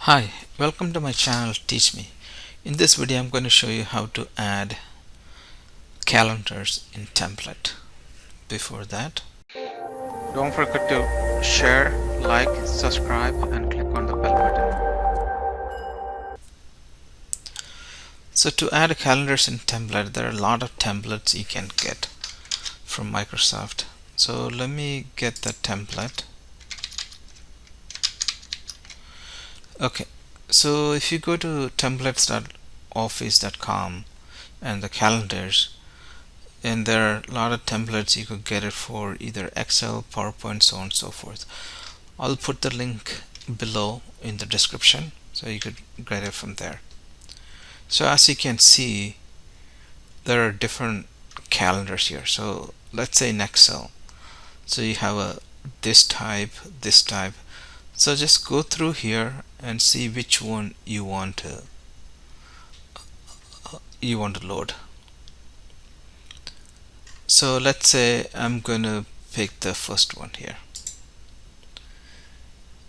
Hi, welcome to my channel Teach Me. In this video I'm going to show you how to add calendars in template. Before that, don't forget to share, like, subscribe and click on the bell button. So to add calendars in template, there are a lot of templates you can get from Microsoft. So let me get the template. Okay, so if you go to templates.office.com and the calendars, and there are a lot of templates you could get it for either Excel, PowerPoint, so on and so forth. I'll put the link below in the description so you could get it from there. So as you can see, there are different calendars here. So let's say in Excel, so you have this type, this type. So just go through here and see which one you want to load. So let's say I'm going to pick the first one here.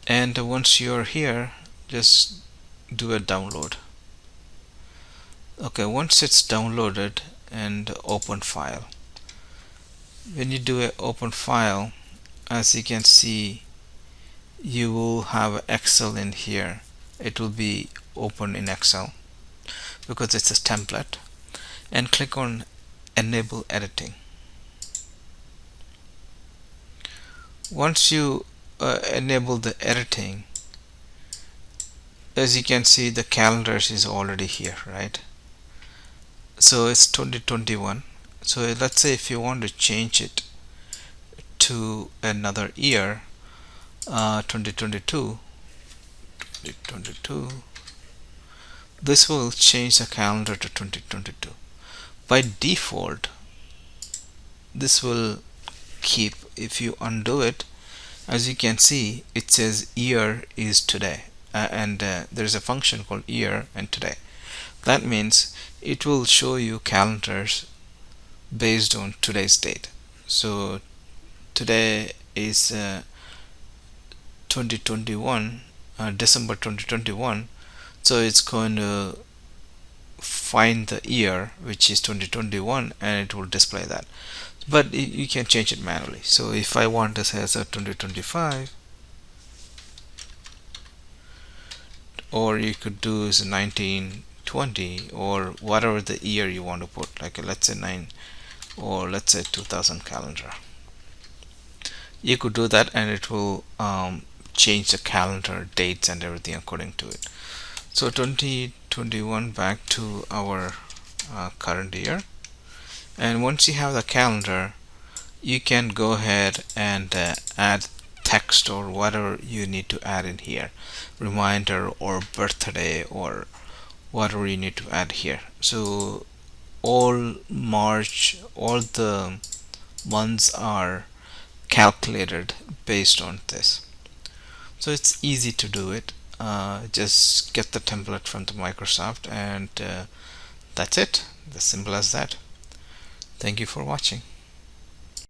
And once you're here, just do a download. Okay, once it's downloaded, and open file. When you do a open file, as you can see, you will have Excel in here. It will be open in Excel because it's a template, and click on enable editing. Once you enable the editing, as you can see, the calendars is already here, right? So it's 2021. So let's say if you want to change it to another year, 2022, this will change the calendar to 2022. By default, this will keep. If you undo it, as you can see, it says year is today, and there's a function called year and today. That means it will show you calendars based on today's date. So today is 2021, December 2021. So it's going to find the year, which is 2021, and it will display that. But you can change it manually. So if I want to say as a 2025, or you could do is 1920, or whatever the year you want to put, like let's say 9, or let's say 2000 calendar. You could do that, and it will change the calendar dates and everything according to it. So 2021 back to our current year. And once you have the calendar, you can go ahead and add text or whatever you need to add in here, reminder or birthday or whatever you need to add here. So all March, all the months are calculated based on this. So it's easy to do it. Just get the template from the Microsoft, and that's it. As simple as that. Thank you for watching.